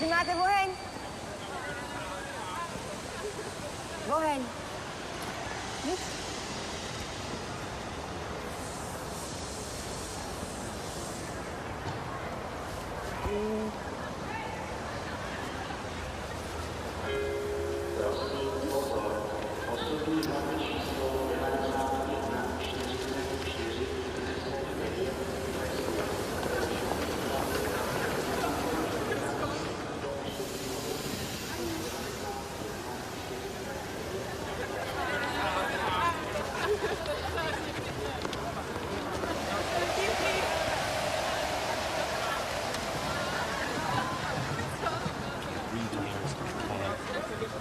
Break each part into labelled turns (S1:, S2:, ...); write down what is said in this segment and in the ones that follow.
S1: Renate, wohin? Wohin? Nichts?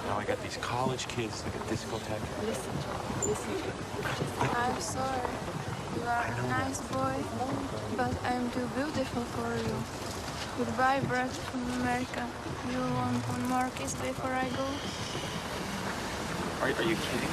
S2: Now I got these college kids like a discotheque.
S3: Listen. I'm sorry. You are a nice boy, but I'm too beautiful for you. Goodbye, Brad from America. You want one more kiss before I go?
S2: Are you kidding?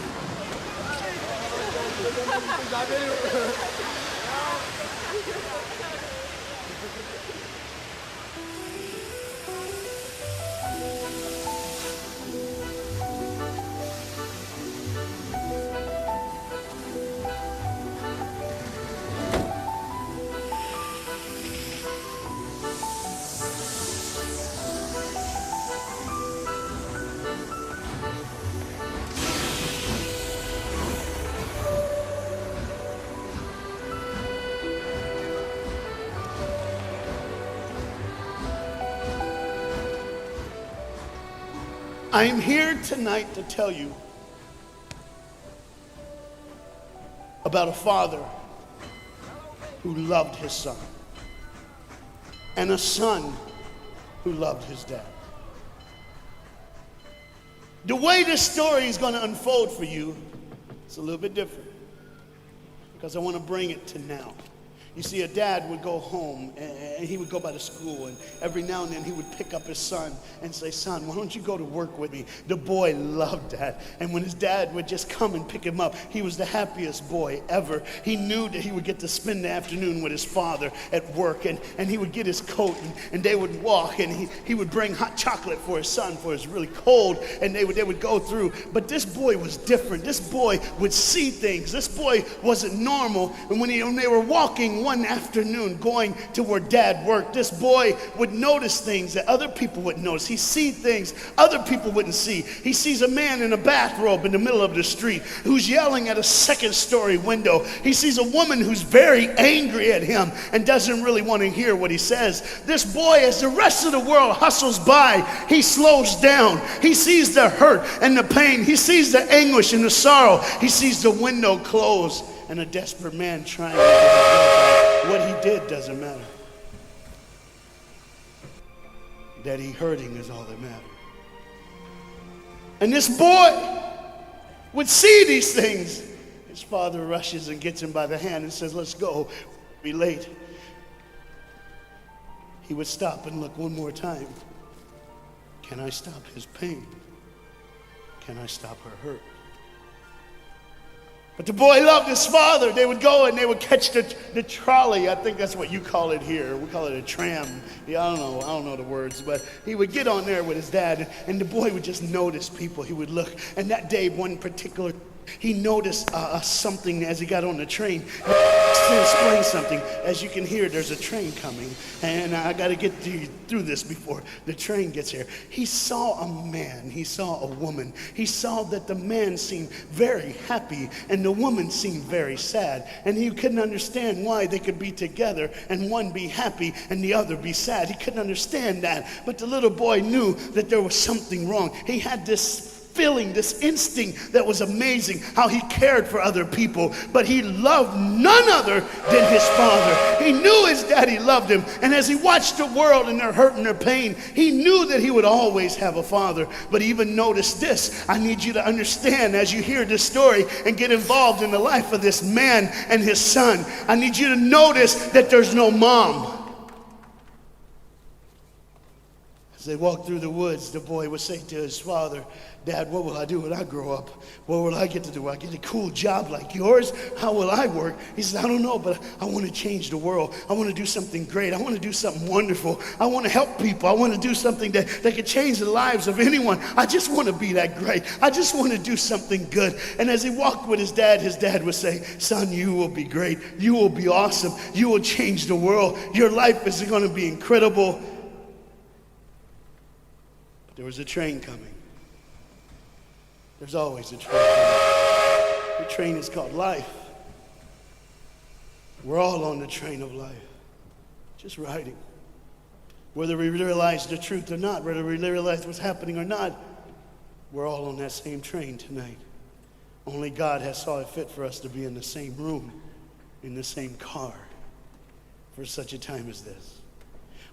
S4: I'm here tonight to tell you about a father who loved his son and a son who loved his dad. The way this story is going to unfold for you is a little bit different because I want to bring it to now. You see, a dad would go home and he would go by the school, and every now and then he would pick up his son and say, "Son, why don't you go to work with me?" The boy loved that. And when his dad would just come and pick him up, he was the happiest boy ever. He knew that he would get to spend the afternoon with his father at work, and he would get his coat, and they would walk, and he would bring hot chocolate for his son, for it's really cold, and they would go through. But this boy was different. This boy would see things. This boy wasn't normal. And when they were walking one afternoon going to where dad worked, this boy would notice things that other people wouldn't notice. He see things other people wouldn't see. He sees a man in a bathrobe in the middle of the street who's yelling at a second-story window. He sees a woman who's very angry at him and doesn't really want to hear what he says. This boy, as the rest of the world hustles by, he slows down. He sees the hurt and the pain. He sees the anguish and the sorrow. He sees the window close and a desperate man trying to get his what he did doesn't matter. That he hurting is all that matters. And this boy would see these things. His father rushes and gets him by the hand and says, "Let's go. We'll be late." He would stop and look one more time. Can I stop his pain? Can I stop her hurt? But the boy loved his father. They would go and they would catch the trolley. I think that's what you call it here. We call it a tram. Yeah, I don't know the words, but he would get on there with his dad, and the boy would just notice people. He would look, and that day, one particular, he noticed something as he got on the train. To explain something, as you can hear, there's a train coming, and I got to get through this before the train gets here. He saw a man, he saw a woman. He saw that the man seemed very happy, and the woman seemed very sad, and he couldn't understand why they could be together and one be happy and the other be sad. He couldn't understand that, but the little boy knew that there was something wrong. He had this feeling, this instinct that was amazing, how he cared for other people, but he loved none other than his father. He knew his daddy loved him, and as he watched the world and their hurt and their pain, he knew that he would always have a father. But even notice this, I need you to understand as you hear this story and get involved in the life of this man and his son, I need you to notice that there's no mom. As they walked through the woods, the boy would say to his father, Dad, what will I do when I grow up? What will I get to do? Will I get a cool job like yours? How will I work? He says, I don't know, but I want to change the world. I want to do something great. I want to do something wonderful. I want to help people. I want to do something that could change the lives of anyone. I just want to be that great. I just want to do something good. And as he walked with his dad would say, son, you will be great. You will be awesome. You will change the world. Your life is going to be incredible. But there was a train coming. There's always a train coming. The train is called life. We're all on the train of life, just riding. Whether we realize the truth or not, whether we realize what's happening or not, we're all on that same train tonight. Only God has saw it fit for us to be in the same room, in the same car, for such a time as this.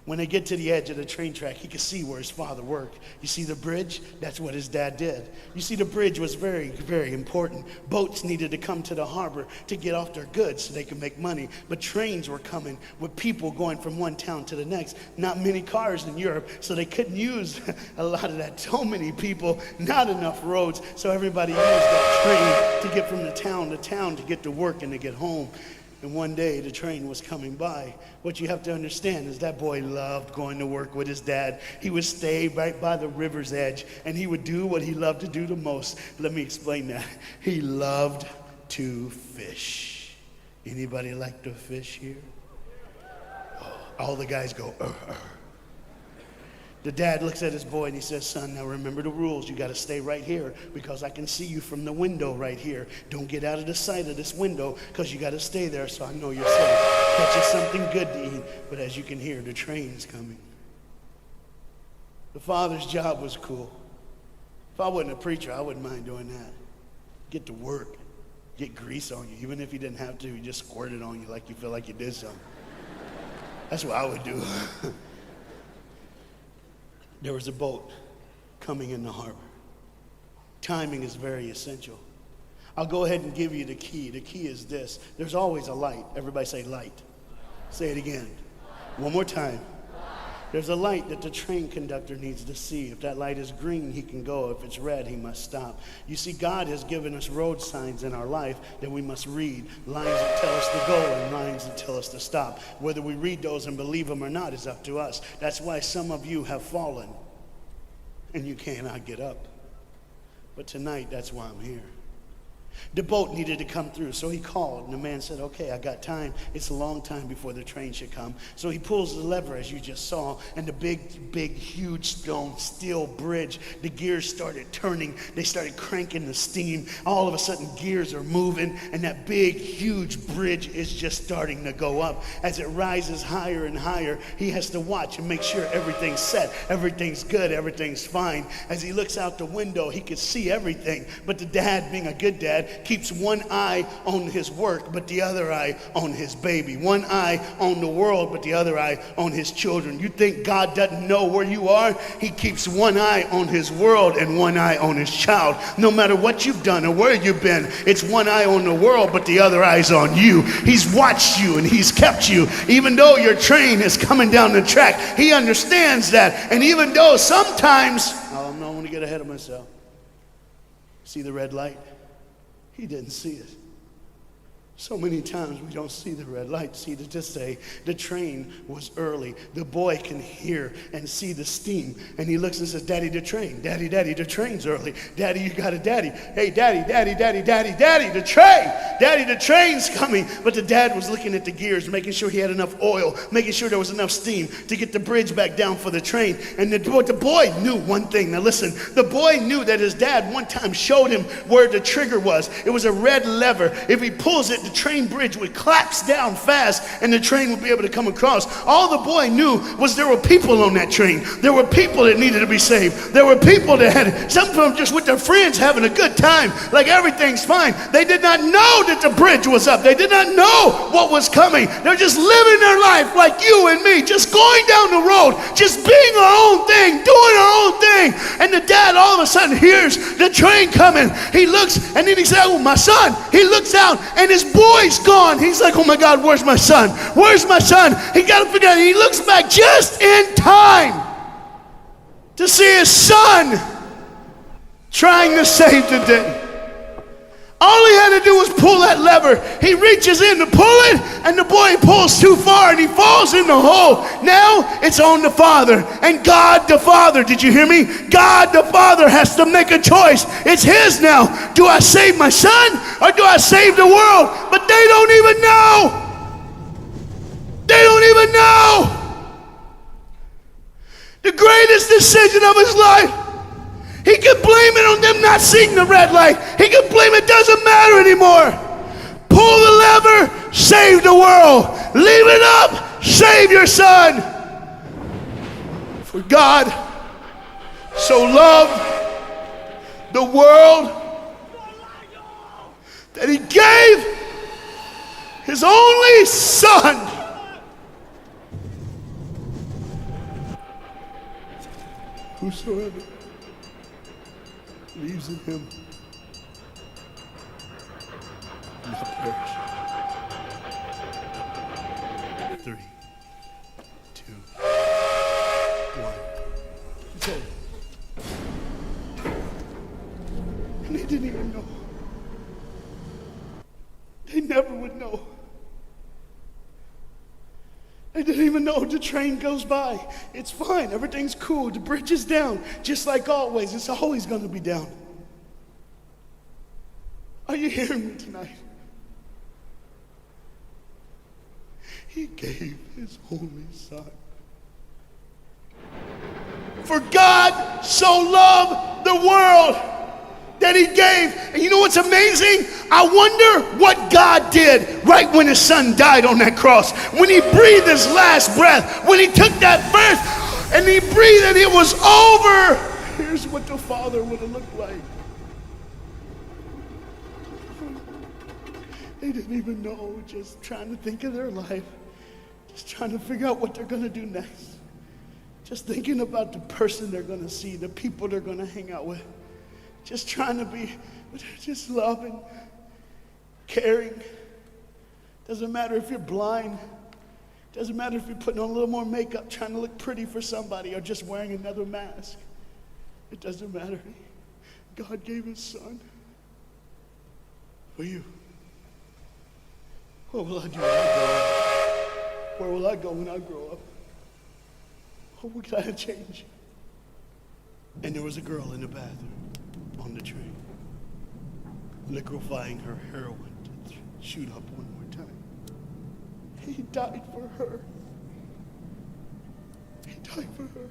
S4: When they get to the edge of the train track, he could see where his father worked. You see the bridge? That's what his dad did. You see, the bridge was very, very important. Boats needed to come to the harbor to get off their goods so they could make money. But trains were coming with people going from one town to the next. Not many cars in Europe, so they couldn't use a lot of that. So many people, not enough roads, so everybody used that train to get from the town to town to get to work and to get home. And one day the train was coming by. What you have to understand is that boy loved going to work with his dad. He would stay right by the river's edge, and he would do what he loved to do the most. Let me explain that. He loved to fish. Anybody like to fish here? Oh, all the guys go, The dad looks at his boy and he says, son, now remember the rules. You got to stay right here because I can see you from the window right here. Don't get out of the sight of this window because you got to stay there so I know you're safe. Catch you something good to eat. But as you can hear, the train's coming. The father's job was cool. If I wasn't a preacher, I wouldn't mind doing that. Get to work. Get grease on you. Even if you didn't have to, you just squirt it on you like you feel like you did something. That's what I would do. There was a boat coming in the harbor. Timing is very essential. I'll go ahead and give you the key. The key is this. There's always a light. Everybody say light. Say it again. One more time. There's a light that the train conductor needs to see. If that light is green, he can go. If it's red, he must stop. You see, God has given us road signs in our life that we must read. Lines that tell us to go and lines that tell us to stop. Whether we read those and believe them or not is up to us. That's why some of you have fallen and you cannot get up. But tonight, that's why I'm here. The boat needed to come through, so he called, and the man said, okay, I got time. It's a long time before the train should come. So he pulls the lever, as you just saw, and the big, huge stone steel bridge, the gears started turning. They started cranking the steam. All of a sudden, gears are moving, and that big, huge bridge is just starting to go up. As it rises higher and higher, he has to watch and make sure everything's set, everything's good, everything's fine. As he looks out the window, he could see everything, but the dad, being a good dad, keeps one eye on his work, but the other eye on his baby. One eye on the world, but the other eye on his children. You think God doesn't know where you are? He keeps one eye on his world and one eye on his child. No matter what you've done or where you've been, it's one eye on the world, but the other eye's on you. He's watched you and he's kept you. Even though your train is coming down the track, he understands that. And even though sometimes, I don't want to get ahead of myself. See the red light? He didn't see it. So many times we don't see the red light. See, to just say the train was early. The boy can hear and see the steam. And he looks and says, Daddy, the train. Daddy, the train's early. Daddy, you got a daddy. Hey, Daddy, the train. Daddy, the train's coming. But the dad was looking at the gears, making sure he had enough oil, making sure there was enough steam to get the bridge back down for the train. And the boy knew one thing. Now listen, the boy knew that his dad one time showed him where the trigger was. It was a red lever. If he pulls it the train bridge would collapse down fast and the train would be able to come across. All the boy knew was there were people on that train. There were people that needed to be saved. There were people that had, some of them just with their friends having a good time, like everything's fine. They did not know that the bridge was up. They did not know what was coming. They're just living their life like you and me, just going down the road, just being our own thing, doing our own thing. And the dad all of a sudden hears the train coming. He looks and then he said, oh, my son. He looks out and his boy's gone. He's like, oh my God, where's my son? Where's my son? He got to figure out. He looks back just in time to see his son trying to save the day. All he had to do was pull that lever. He reaches in to pull it, and the boy pulls too far, and he falls in the hole. Now it's on the father. And God the Father, did you hear me? God the Father has to make a choice. It's his now. Do I save my son, or do I save the world? But they don't even know. They don't even know. The greatest decision of his life. He could blame it on them not seeing the red light. He could blame it doesn't matter anymore. Pull the lever, save the world. Leave it up, save your son. For God so loved the world that he gave his only son. Whosoever believes in him will not perish. 3, 2, 1. That's it. And they didn't even know. They never would know. They didn't even know. The train goes by. It's fine. Everything's cool. The bridge is down. Just like always. It's always going to be down. Are you hearing me tonight? He gave his only son. For God so loved the world that he gave. And you know what's amazing? I wonder what God did right when his son died on that cross. When he breathed his last breath. When he took that breath and he breathed and it was over. Here's what the Father would have looked like. They didn't even know, just trying to think of their life. Just trying to figure out what they're going to do next. Just thinking about the person they're going to see, the people they're going to hang out with. Just trying to be, just loving, caring. Doesn't matter if you're blind. Doesn't matter if you're putting on a little more makeup, trying to look pretty for somebody, or just wearing another mask. It doesn't matter. God gave his son for you. What will I do when I grow up? Where will I go when I grow up? What can I change? And there was a girl in the bathroom on the train, liquefying her heroin to shoot up one more time. He died for her. He died for her.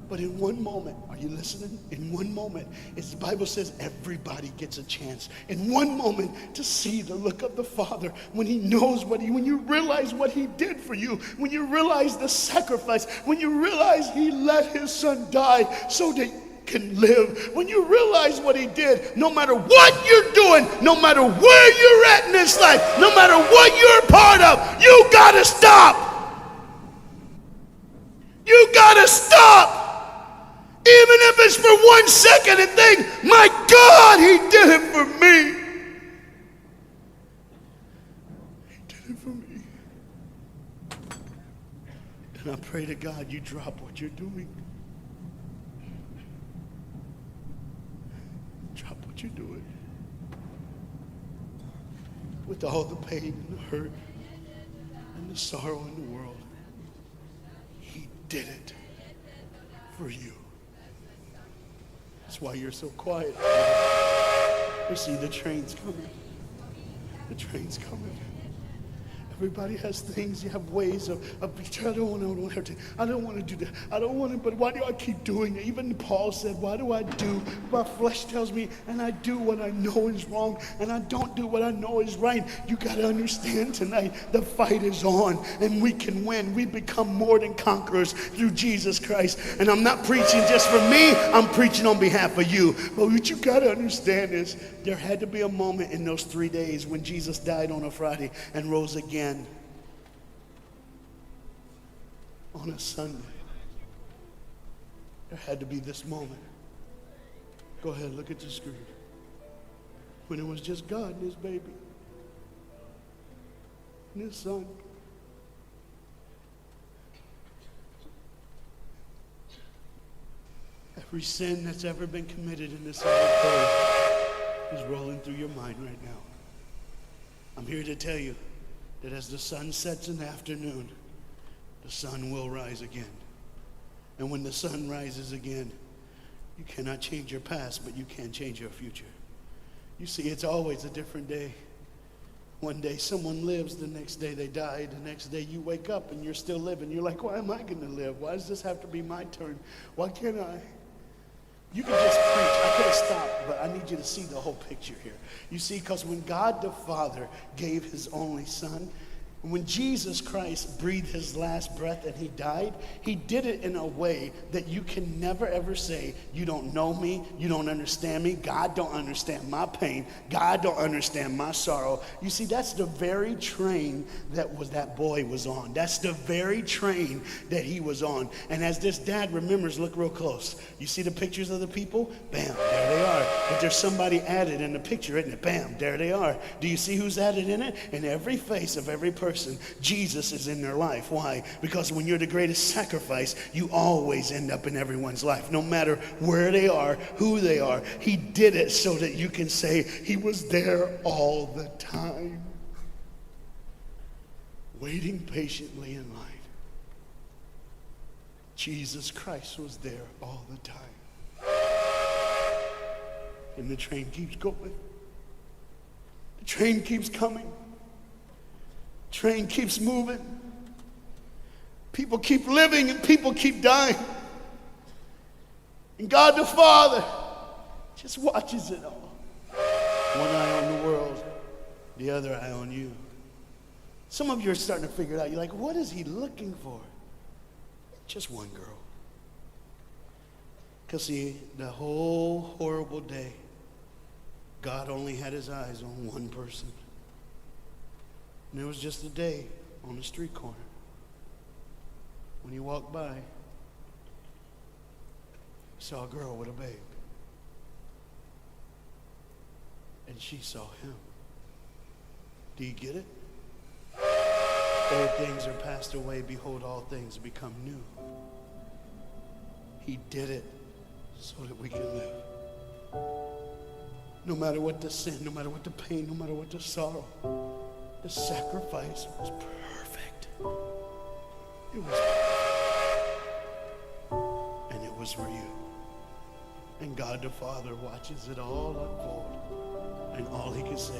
S4: But in one moment, are you listening? In one moment, as the Bible says, everybody gets a chance. In one moment to see the look of the Father when he knows when you realize what he did for you, when you realize the sacrifice, when you realize he let his son die so that you can live, when you realize what he did, no matter what you're doing, no matter where you're at in this life, no matter what you're a part of, you gotta stop. You gotta stop. Even if it's for 1 second and think, my God, he did it for me. He did it for me. And I pray to God you drop what you're doing. Drop what you're doing. With all the pain and the hurt and the sorrow in the world, he did it for you. That's why you're so quiet. You see, the train's coming. The train's coming. Everybody has things. You have ways of I don't want to. I don't want to do that. I don't want to, but why do I keep doing it? Even Paul said, why do I do? My flesh tells me, and I do what I know is wrong, and I don't do what I know is right. You got to understand tonight, the fight is on, and we can win. We become more than conquerors through Jesus Christ. And I'm not preaching just for me. I'm preaching on behalf of you. But what you got to understand is there had to be a moment in those 3 days when Jesus died on a Friday and rose again on a Sunday. There had to be this moment. Go ahead, look at the screen. When it was just God and his baby and his son. Every sin that's ever been committed in this earth is rolling through your mind right now. I'm here to tell you that as the sun sets in the afternoon, the sun will rise again. And when the sun rises again, you cannot change your past, but you can change your future. You see, it's always a different day. One day someone lives, the next day they die, the next day you wake up and you're still living. You're like, why am I going to live? Why does this have to be my turn? Why can't I? You can just preach. I could have stopped, but I need you to see the whole picture here. You see, because when God the Father gave his only son, when Jesus Christ breathed his last breath and he died, he did it in a way that you can never ever say, you don't know me, you don't understand me, God don't understand my pain, God don't understand my sorrow. You see, that's the very train that boy was on. That's the very train that he was on. And as this dad remembers, look real close. You see the pictures of the people? Bam, there they are. But there's somebody added in the picture, isn't it? Bam, there they are. Do you see who's added in it? In every face of every person, Jesus is in their life. Why? Because when you're the greatest sacrifice, you always end up in everyone's life, no matter where they are, who they are. He did it so that you can say he was there all the time, waiting patiently in line. Jesus Christ was there all the time. And the train keeps going. The train keeps coming. Train keeps moving. People keep living and people keep dying. And God the Father just watches it all. One eye on the world, the other eye on you. Some of you are starting to figure it out. You're like, what is he looking for? Just one girl. Because see, the whole horrible day, God only had his eyes on one person. And it was just a day on the street corner. When you walked by, you saw a girl with a babe. And she saw him. Do you get it? Old things are passed away. Behold, all things become new. He did it so that we can live. No matter what the sin, no matter what the pain, no matter what the sorrow, the sacrifice was perfect. It was perfect. And it was for you. And God the Father watches it all unfold. And all he can say